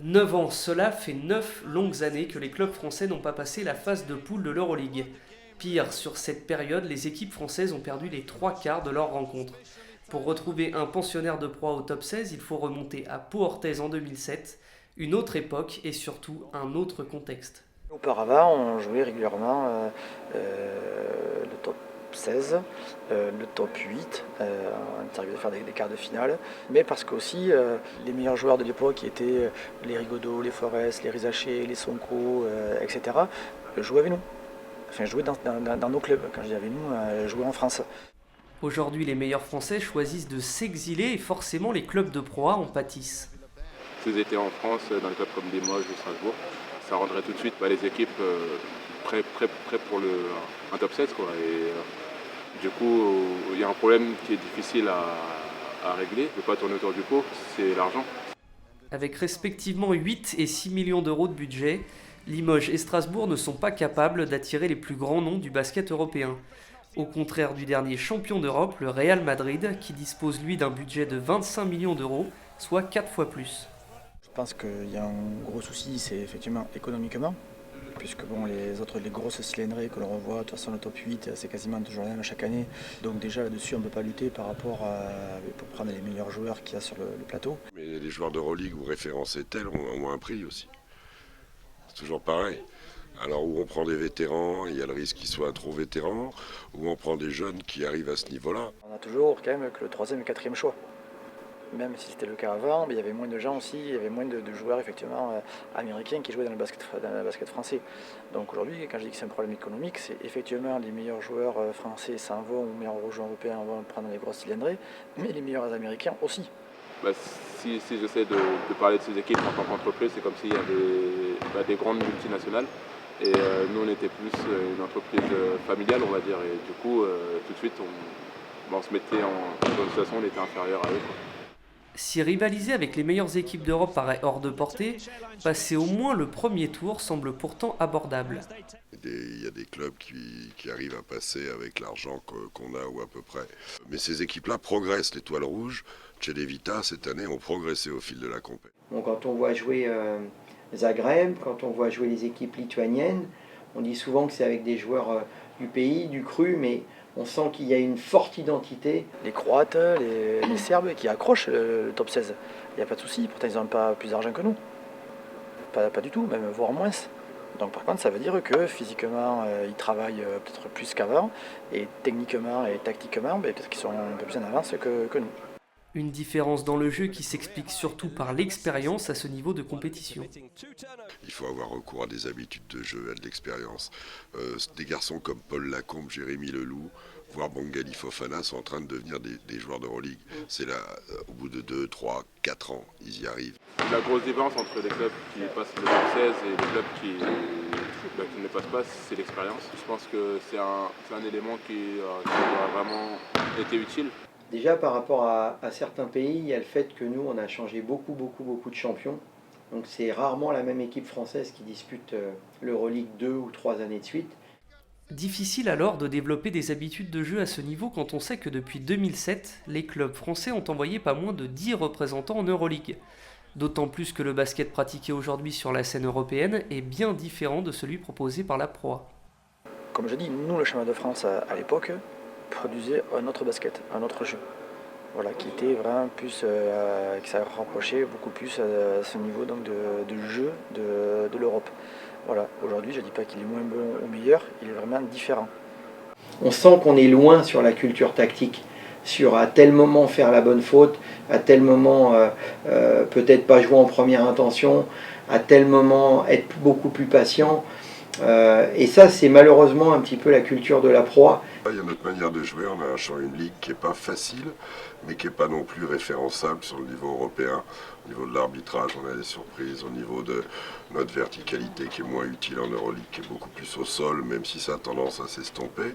9 ans, cela fait 9 longues années que les clubs français n'ont pas passé la phase de poule de l'Euroleague. Pire, sur cette période, les équipes françaises ont perdu les 3 quarts de leurs rencontres. Pour retrouver un pensionnaire de proie au top 16, il faut remonter à Pau-Orthez en 2007, une autre époque et surtout un autre contexte. Auparavant, on jouait régulièrement le top 16, le top 8, on arrivait à faire des quarts de finale, mais parce qu'aussi les meilleurs joueurs de l'époque qui étaient les Rigaudot, les Forest, les Rizaché, les Sonko, etc., jouaient avec nous. Enfin, jouaient dans nos clubs. Quand je dis avec nous, jouaient en France. Aujourd'hui, les meilleurs Français choisissent de s'exiler et forcément les clubs de proie en pâtissent. Si vous étiez en France, dans les clubs comme Limoges ou Strasbourg, ça rendrait tout de suite les équipes prêtes pour un top 16. Quoi. Et du coup, il y a un problème qui est difficile à régler, ne pas tourner autour du pot, c'est l'argent. Avec respectivement 8 et 6 millions d'euros de budget, Limoges et Strasbourg ne sont pas capables d'attirer les plus grands noms du basket européen. Au contraire du dernier champion d'Europe, le Real Madrid, qui dispose lui d'un budget de 25 millions d'euros, soit 4 fois plus. Je pense qu'il y a un gros souci, c'est effectivement économiquement, puisque bon, les grosses cylindrées que l'on revoit, de toute façon le top 8, c'est quasiment toujours la même chaque année. Donc déjà là-dessus, on ne peut pas lutter par rapport pour prendre les meilleurs joueurs qu'il y a sur le plateau. Mais les joueurs d'Euroleague ou référencés tels ont un prix aussi. C'est toujours pareil. Alors où on prend des vétérans, il y a le risque qu'ils soient trop vétérans, ou on prend des jeunes qui arrivent à ce niveau-là. On a toujours quand même que le troisième et quatrième choix. Même si c'était le cas avant, mais il y avait moins de gens aussi, il y avait moins de joueurs effectivement américains qui jouaient dans le basket français. Donc aujourd'hui, quand je dis que c'est un problème économique, c'est effectivement les meilleurs joueurs français s'en vont, ou les meilleurs joueurs européens vont prendre les grosses cylindrées, mais les meilleurs américains aussi. Bah, si j'essaie de parler de ces équipes en tant qu'entreprise, c'est comme s'il y avait des grandes multinationales. Et nous, on était plus une entreprise familiale, on va dire. Et du coup, tout de suite, on se mettait dans une situation où on était inférieur à eux. Quoi. Si rivaliser avec les meilleures équipes d'Europe paraît hors de portée, passer au moins le premier tour semble pourtant abordable. Il y a des clubs qui arrivent à passer avec l'argent qu'on a ou à peu près. Mais ces équipes-là progressent. L'Étoile Rouge, Cedevita, cette année, ont progressé au fil de la compétition. Bon, quand on voit jouer Zagreb, quand on voit jouer les équipes lituaniennes, on dit souvent que c'est avec des joueurs du pays, du cru, mais on sent qu'il y a une forte identité. Les Croates, les Serbes qui accrochent le top 16, il n'y a pas de souci, pourtant ils n'ont pas plus d'argent que nous. Pas du tout, même voire moins. Donc par contre, ça veut dire que physiquement, ils travaillent peut-être plus qu'avant, et techniquement et tactiquement, peut-être qu'ils sont un peu plus en avance que nous. Une différence dans le jeu qui s'explique surtout par l'expérience à ce niveau de compétition. Il faut avoir recours à des habitudes de jeu, à de l'expérience. Des garçons comme Paul Lacombe, Jérémy Leloup, voire Bangali Fofana sont en train de devenir des joueurs d'Euroleague. C'est là, au bout de 2, 3, 4 ans, ils y arrivent. La grosse différence entre les clubs qui passent le top 16 et les clubs qui ne le passent pas, c'est l'expérience. Je pense que c'est un élément qui a vraiment été utile. Déjà par rapport à certains pays, il y a le fait que nous, on a changé beaucoup de champions. Donc c'est rarement la même équipe française qui dispute l'Euroleague 2 ou 3 années de suite. Difficile alors de développer des habitudes de jeu à ce niveau quand on sait que depuis 2007, les clubs français ont envoyé pas moins de 10 représentants en Euroleague. D'autant plus que le basket pratiqué aujourd'hui sur la scène européenne est bien différent de celui proposé par la proie. Comme je dis, nous, le championnat de France à l'époque produisait un autre basket, un autre jeu. Voilà, qui était vraiment plus, qui s'est rapproché beaucoup plus à ce niveau donc, de jeu de l'Europe. Voilà, aujourd'hui, je ne dis pas qu'il est moins bon ou meilleur, il est vraiment différent. On sent qu'on est loin sur la culture tactique, sur à tel moment faire la bonne faute, à tel moment peut-être pas jouer en première intention, à tel moment être beaucoup plus patient. Et ça, c'est malheureusement un petit peu la culture de la proie. Il y a notre manière de jouer, on a une ligue qui n'est pas facile, mais qui n'est pas non plus référençable sur le niveau européen. Au niveau de l'arbitrage, on a des surprises. Au niveau de notre verticalité qui est moins utile en Euroleague, qui est beaucoup plus au sol, même si ça a tendance à s'estomper.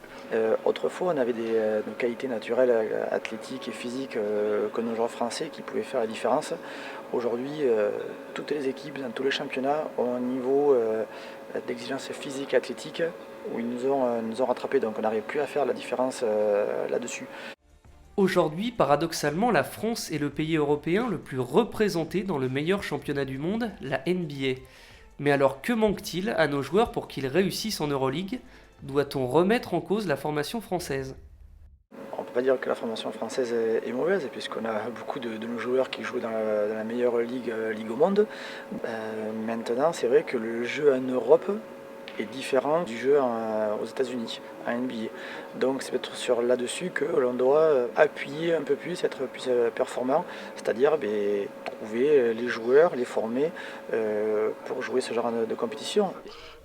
Autrefois, on avait des qualités naturelles athlétiques et physiques que nos joueurs français qui pouvaient faire la différence. Aujourd'hui, toutes les équipes dans tous les championnats ont un niveau d'exigence physique et athlétique où ils nous ont rattrapés. Donc on n'arrive plus à faire la différence là-dessus. Aujourd'hui, paradoxalement, la France est le pays européen le plus représenté dans le meilleur championnat du monde, la NBA. Mais alors que manque-t-il à nos joueurs pour qu'ils réussissent en Euroleague ? Doit-on remettre en cause la formation française ? On ne peut pas dire que la formation française est mauvaise, puisqu'on a beaucoup de nos joueurs qui jouent dans la meilleure ligue au monde. Maintenant, c'est vrai que le jeu en Europe est différent du jeu aux États-Unis, en NBA. Donc c'est peut-être sur là-dessus que l'on doit appuyer un peu plus, être plus performant, c'est-à-dire trouver les joueurs, les former pour jouer ce genre de compétition.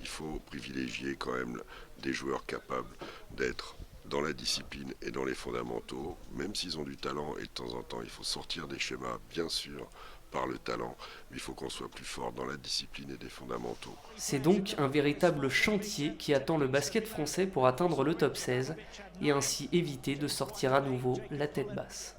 Il faut privilégier quand même des joueurs capables d'être dans la discipline et dans les fondamentaux, même s'ils ont du talent, et de temps en temps il faut sortir des schémas, bien sûr, par le talent, mais il faut qu'on soit plus fort dans la discipline et des fondamentaux. C'est donc un véritable chantier qui attend le basket français pour atteindre le top 16 et ainsi éviter de sortir à nouveau la tête basse.